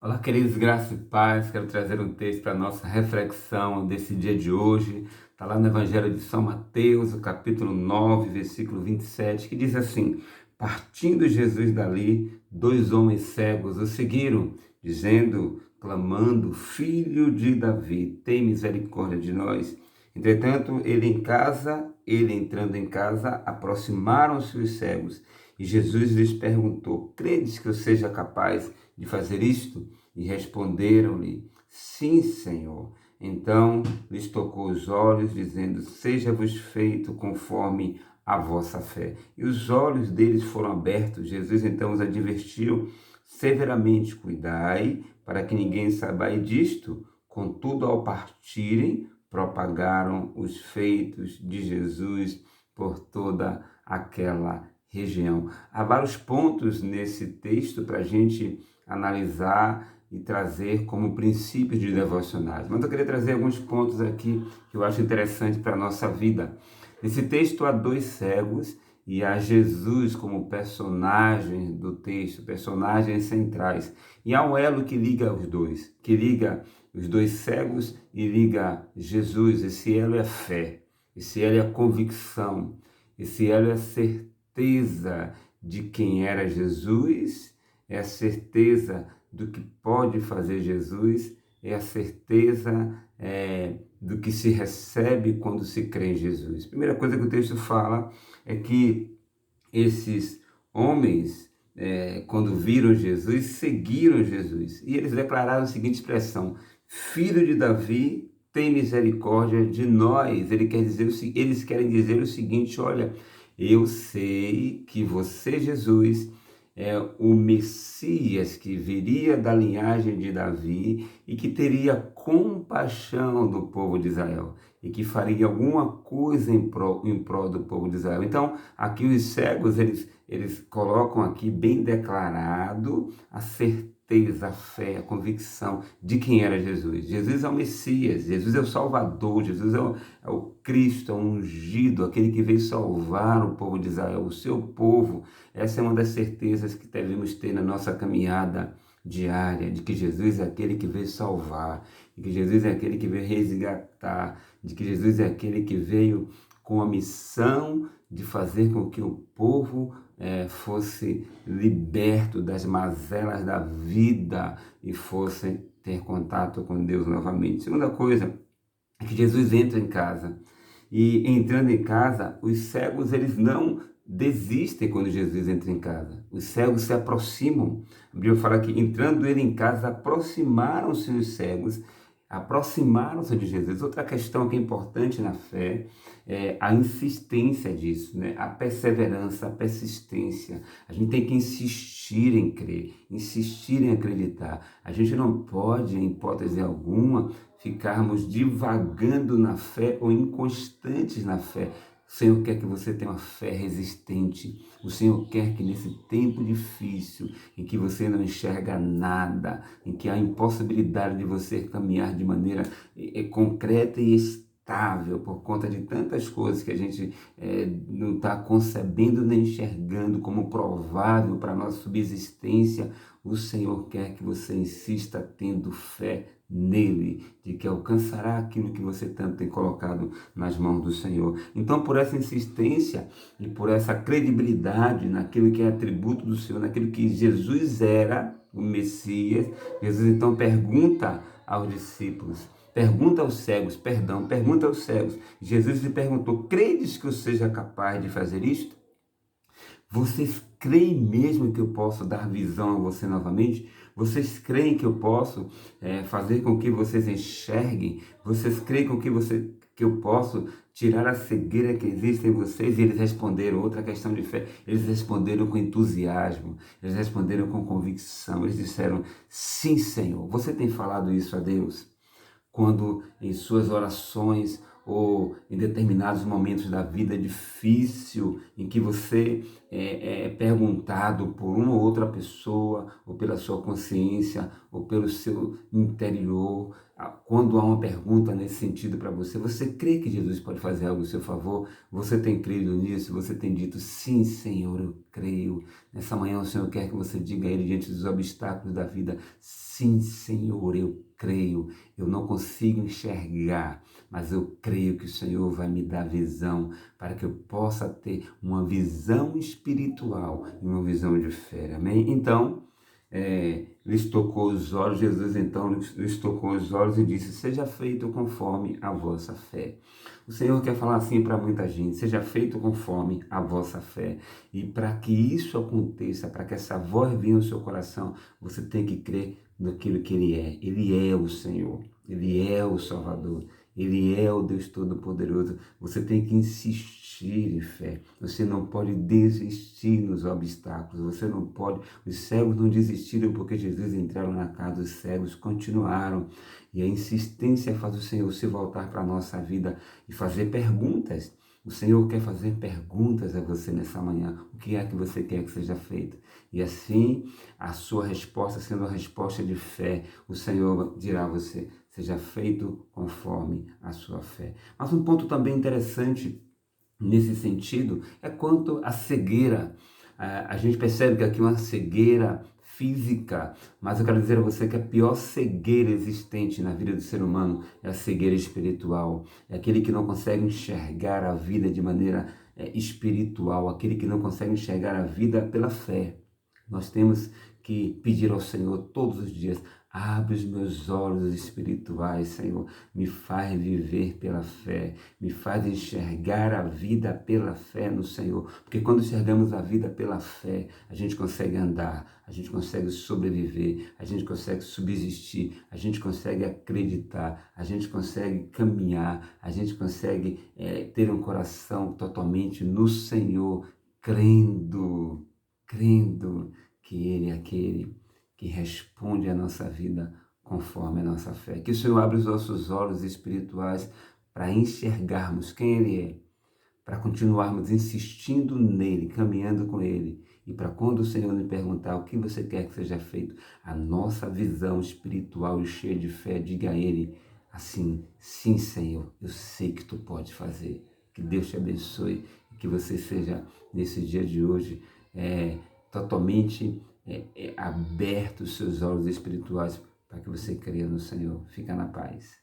Olá, queridos, graça e paz. Quero trazer um texto para a nossa reflexão desse dia de hoje. Está lá no Evangelho de São Mateus, o capítulo 9, versículo 27, que diz assim: Partindo Jesus dali, dois homens cegos o seguiram, dizendo, clamando: Filho de Davi, tem misericórdia de nós. Entretanto, ele entrando em casa, aproximaram-se os cegos, e Jesus lhes perguntou: Credes que eu seja capaz de fazer isto? E responderam-lhe: Sim, Senhor. Então lhes tocou os olhos, dizendo: Seja-vos feito conforme a vossa fé. E os olhos deles foram abertos. Jesus então os advertiu severamente: Cuidai para que ninguém saiba disto. Contudo, ao partirem, propagaram os feitos de Jesus por toda aquela região. Há vários pontos nesse texto para a gente analisar e trazer como princípios de devocionais. Mas eu queria trazer alguns pontos aqui que eu acho interessante para a nossa vida. Nesse texto há dois cegos e há Jesus como personagem do texto, personagens centrais. E há um elo que liga os dois, que liga os dois cegos e liga Jesus. Esse elo é fé, esse elo é convicção, esse elo é certeza de quem era Jesus, é a certeza do que pode fazer Jesus, é a certeza do que se recebe quando se crê em Jesus. A primeira coisa que o texto fala é que esses homens, quando viram Jesus, seguiram Jesus. E eles declararam a seguinte expressão: Filho de Davi, tem misericórdia de nós. Eles querem dizer o seguinte: olha, eu sei que você, Jesus, é o Messias que viria da linhagem de Davi e que teria compaixão do povo de Israel e que faria alguma coisa em prol do povo de Israel. Então, aqui os cegos, eles colocam aqui bem declarado a certeza, a fé, a convicção de quem era Jesus. Jesus é o Messias, Jesus é o Salvador, Jesus é o Cristo, é o ungido, aquele que veio salvar o povo de Israel, o seu povo. Essa é uma das certezas que devemos ter na nossa caminhada diária, de que Jesus é aquele que veio salvar, de que Jesus é aquele que veio resgatar, de que Jesus é aquele que veio com a missão de fazer com que o povo fosse liberto das mazelas da vida e fosse ter contato com Deus novamente. Segunda coisa é que Jesus entra em casa. E entrando em casa, os cegos eles não desistem quando Jesus entra em casa. Os cegos se aproximam. A Bíblia fala que entrando ele em casa, aproximaram-se os cegos, aproximaram-se de Jesus. Outra questão que é importante na fé é a insistência disso, né? A perseverança, a persistência. A gente tem que insistir em crer, insistir em acreditar. A gente não pode, em hipótese alguma, ficarmos divagando na fé ou inconstantes na fé. O Senhor quer que você tenha uma fé resistente. O Senhor quer que nesse tempo difícil, em que você não enxerga nada, em que há impossibilidade de você caminhar de maneira concreta e estável, por conta de tantas coisas que a gente não está concebendo nem enxergando como provável para a nossa subsistência, o Senhor quer que você insista tendo fé nele, de que alcançará aquilo que você tanto tem colocado nas mãos do Senhor. Então, por essa insistência e por essa credibilidade naquilo que é atributo do Senhor, naquilo que Jesus era, o Messias, Jesus então pergunta aos discípulos, pergunta aos cegos, pergunta aos cegos. Jesus lhe perguntou: credes que eu seja capaz de fazer isto? Vocês creem mesmo que eu posso dar visão a você novamente? Vocês creem que eu posso fazer com que vocês enxerguem? Vocês creem que eu posso tirar a cegueira que existe em vocês? E eles responderam, outra questão de fé, eles responderam com entusiasmo, eles responderam com convicção, eles disseram: sim, Senhor. Você tem falado isso a Deus? Quando em suas orações ou em determinados momentos da vida difícil, em que você perguntado por uma ou outra pessoa, ou pela sua consciência, ou pelo seu interior. Quando há uma pergunta nesse sentido para você, você crê que Jesus pode fazer algo em seu favor? Você tem crido nisso? Você tem dito, sim, Senhor, eu creio. Nessa manhã o Senhor quer que você diga a Ele diante dos obstáculos da vida, sim, Senhor, eu creio. Eu não consigo enxergar, mas eu creio que o Senhor vai me dar visão para que eu possa ter uma visão espiritual e uma visão de fé. Amém? Então, lhes tocou os olhos, Jesus então lhes tocou os olhos e disse, seja feito conforme a vossa fé. O Senhor quer falar assim para muita gente, seja feito conforme a vossa fé. E para que isso aconteça, para que essa voz venha ao seu coração, você tem que crer naquilo que Ele é. Ele é o Senhor, Ele é o Salvador, Ele é o Deus Todo-Poderoso. Você tem que insistir em fé. Você não pode desistir nos obstáculos. Você não pode. Os cegos não desistiram porque Jesus entraram na casa. Os cegos continuaram. E a insistência faz o Senhor se voltar para a nossa vida e fazer perguntas. O Senhor quer fazer perguntas a você nessa manhã. O que é que você quer que seja feito? E assim, a sua resposta sendo a resposta de fé, o Senhor dirá a você, seja feito conforme a sua fé. Mas um ponto também interessante nesse sentido é quanto à cegueira. A gente percebe que aqui é uma cegueira física, mas eu quero dizer a você que a pior cegueira existente na vida do ser humano é a cegueira espiritual. É aquele que não consegue enxergar a vida de maneira espiritual, aquele que não consegue enxergar a vida pela fé. Nós temos que pedir ao Senhor todos os dias, abre os meus olhos espirituais, Senhor, me faz viver pela fé, me faz enxergar a vida pela fé no Senhor, porque quando enxergamos a vida pela fé, a gente consegue andar, a gente consegue sobreviver, a gente consegue subsistir, a gente consegue acreditar, a gente consegue caminhar, a gente consegue ter um coração totalmente no Senhor, crendo que Ele é aquele que responde à nossa vida conforme a nossa fé. Que o Senhor abra os nossos olhos espirituais para enxergarmos quem Ele é, para continuarmos insistindo nele, caminhando com Ele. E para quando o Senhor nos perguntar o que você quer que seja feito, a nossa visão espiritual e cheia de fé, diga a Ele assim, sim, Senhor, eu sei que Tu pode fazer. Que Deus te abençoe e que você seja, nesse dia de hoje, totalmente aberto os seus olhos espirituais para que você creia no Senhor. Fica na paz.